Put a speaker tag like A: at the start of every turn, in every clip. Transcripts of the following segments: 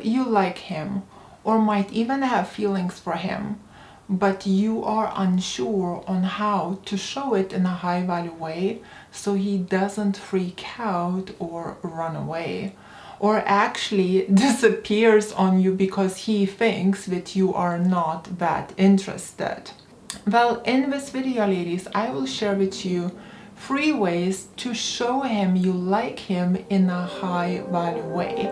A: you like him or might even have feelings for him, but you are unsure on how to show it in a high value way so he doesn't freak out or run away, or actually disappears on you because he thinks that you are not that interested. Well, in this video, ladies, I will share with you 3 ways to show him you like him in a high value way.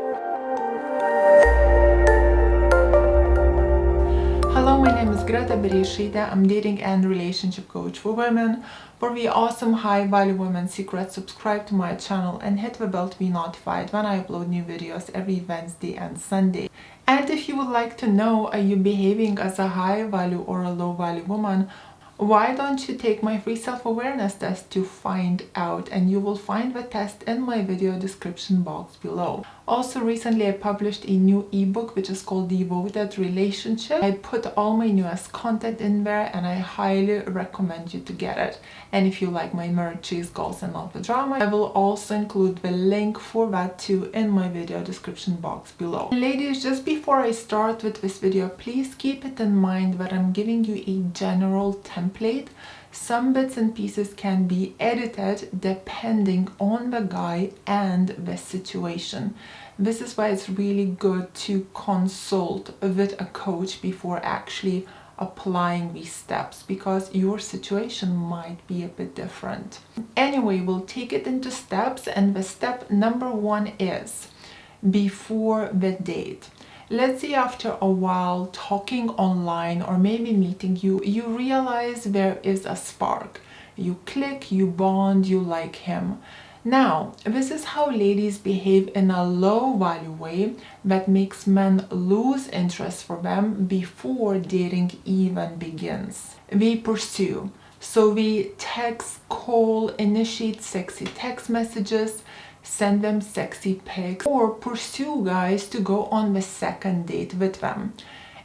A: Hello, my name is Greta Bereisaite. I'm dating and relationship coach for women. For the awesome high value women secrets, subscribe to my channel and hit the bell to be notified when I upload new videos every Wednesday and Sunday. And if you would like to know, are you behaving as a high value or a low value woman, why don't you take my free self-awareness test to find out, and you will find the test in my video description box below. Also, recently I published a new ebook which is called Devoted Relationship. I put all my newest content in there and I highly recommend you to get it. And if you like my nerd cheese goals and not the drama, I will also include the link for that too in my video description box below. Ladies, just before I start with this video, please keep it in mind that I'm giving you a general template. Some bits and pieces can be edited depending on the guy and the situation. This is why it's really good to consult with a coach before actually applying these steps, because your situation might be a bit different. Anyway, we'll take it into steps, and the step number 1 is before the date. Let's say after a while talking online or maybe meeting you realize there is a spark. You click, you bond, you like him. Now, this is how ladies behave in a low value way that makes men lose interest for them before dating even begins. We pursue. So we text, call, initiate sexy text messages, send them sexy pics, or pursue guys to go on the second date with them.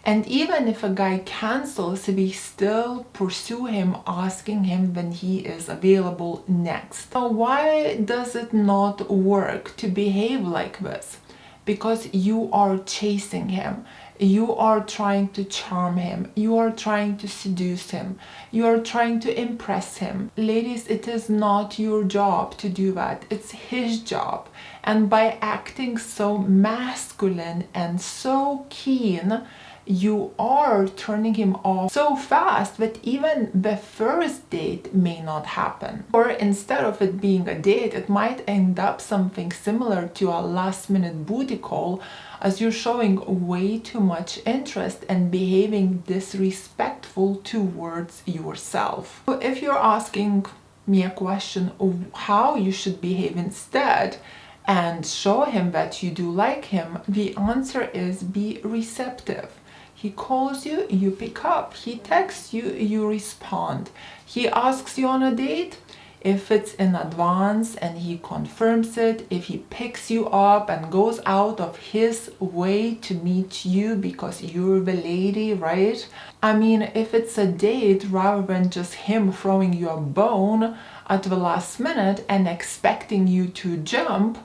A: And even if a guy cancels, we still pursue him, asking him when he is available next. So why does it not work to behave like this? Because you are chasing him. You are trying to charm him. You are trying to seduce him. You are trying to impress him. Ladies, it is not your job to do that. It's his job. And by acting so masculine and so keen, you are turning him off so fast that even the first date may not happen. Or instead of it being a date, it might end up something similar to a last minute booty call, as you're showing way too much interest and behaving disrespectful towards yourself. So if you're asking me a question of how you should behave instead and show him that you do like him, the answer is be receptive. He calls you, you pick up. He texts you, you respond. He asks you on a date. If it's in advance and he confirms it, if he picks you up and goes out of his way to meet you because you're the lady, right? I mean, if it's a date rather than just him throwing you a bone at the last minute and expecting you to jump,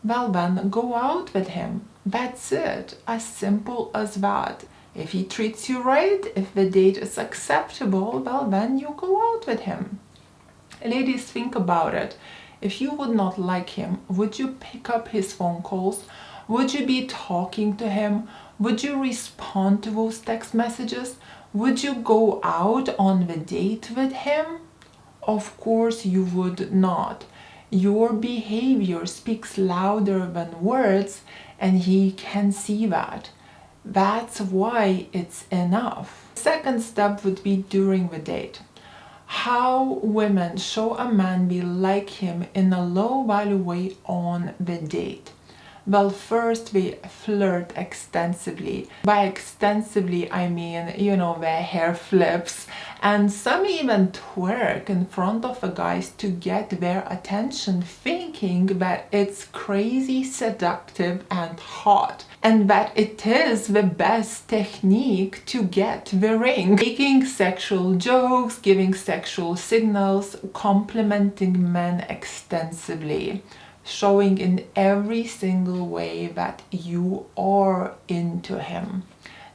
A: well then go out with him. That's it. As simple as that. If he treats you right, if the date is acceptable, well then you go out with him. Ladies, think about it. If you would not like him, would you pick up his phone calls? Would you be talking to him? Would you respond to those text messages? Would you go out on the date with him? Of course you would not. Your behavior speaks louder than words, and he can see that. That's why it's enough. Second step would be during the date. How women show a man we like him in a low value way on the date. Well, first we flirt extensively. By extensively, I mean, the hair flips, and some even twerk in front of the guys to get their attention, thinking that it's crazy seductive and hot, and that it is the best technique to get the ring. Making sexual jokes, giving sexual signals, complimenting men extensively. showing in every single way that you are into him.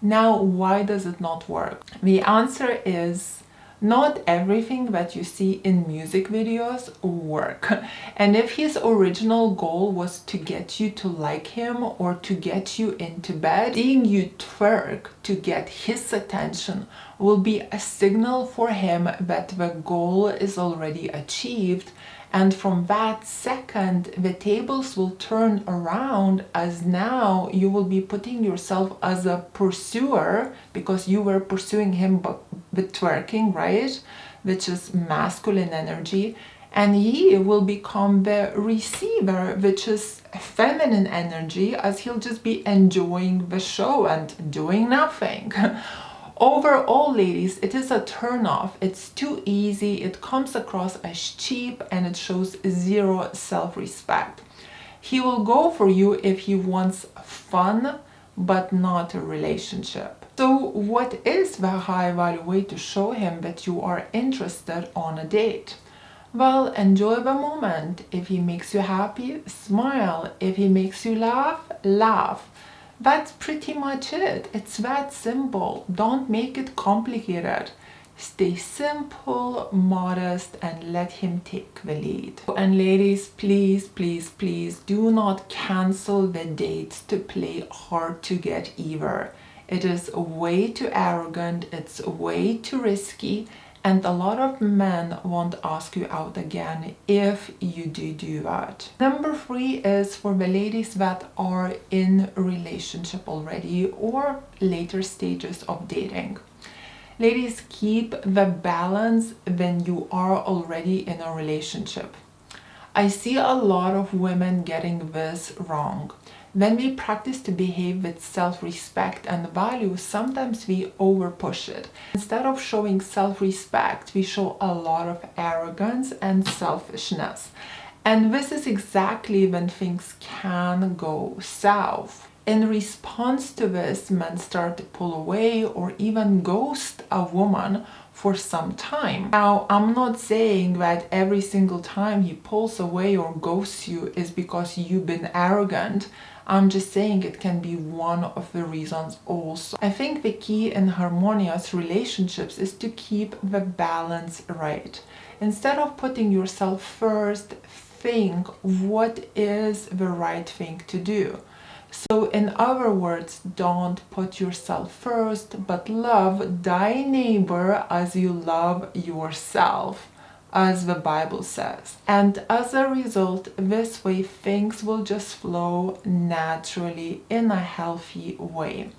A: Now, why does it not work? The answer is not everything that you see in music videos work. And if his original goal was to get you to like him or to get you into bed, seeing you twerk to get his attention will be a signal for him that the goal is already achieved. And from that second, the tables will turn around, as now you will be putting yourself as a pursuer, because you were pursuing him with twerking, right? Which is masculine energy. And he will become the receiver, which is feminine energy, as he'll just be enjoying the show and doing nothing. Overall, ladies, it is a turn-off. It's too easy, it comes across as cheap, and it shows zero self-respect. He will go for you if he wants fun, but not a relationship. So what is the high-value way to show him that you are interested on a date? Well, enjoy the moment. If he makes you happy, smile. If he makes you laugh, laugh. That's pretty much it. It's that simple. Don't make it complicated. Stay simple, modest, and let him take the lead. And ladies, please, please, please do not cancel the dates to play hard to get either. It is way too arrogant, it's way too risky, and a lot of men won't ask you out again if you do that. Number 3 is for the ladies that are in a relationship already or later stages of dating. Ladies, keep the balance when you are already in a relationship. I see a lot of women getting this wrong. When we practice to behave with self-respect and value, sometimes we over-push it. Instead of showing self-respect, we show a lot of arrogance and selfishness. And this is exactly when things can go south. In response to this, men start to pull away or even ghost a woman for some time. Now, I'm not saying that every single time he pulls away or ghosts you is because you've been arrogant. I'm just saying it can be one of the reasons also. I think the key in harmonious relationships is to keep the balance right. Instead of putting yourself first, think what is the right thing to do. So in other words, don't put yourself first, but love thy neighbor as you love yourself, as the Bible says. And as a result, this way things will just flow naturally in a healthy way.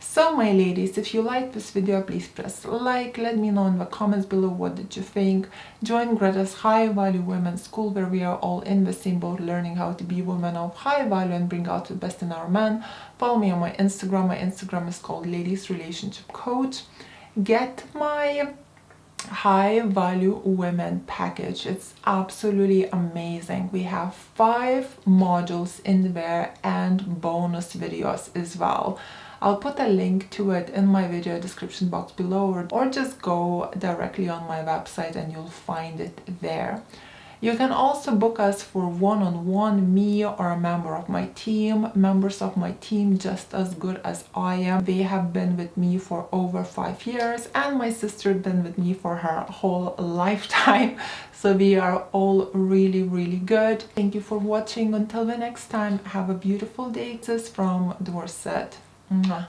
A: So my ladies, if you like this video, please press like. Let me know in the comments below what did you think. Join Greta's High Value Women's School, where we are all in the same boat, learning how to be women of high value and bring out the best in our men. Follow me on my Instagram. My Instagram is called Ladies Relationship Coach. Get my High Value Women package. It's absolutely amazing. We have 5 modules in there and bonus videos as well. I'll put a link to it in my video description box below, or just go directly on my website and you'll find it there. You can also book us for one-on-one, me or a member of my team. Members of my team just as good as I am. They have been with me for over 5 years, and my sister been with me for her whole lifetime. So we are all really, really good. Thank you for watching. Until the next time, have a beautiful day. This is from Dorset. Mwah.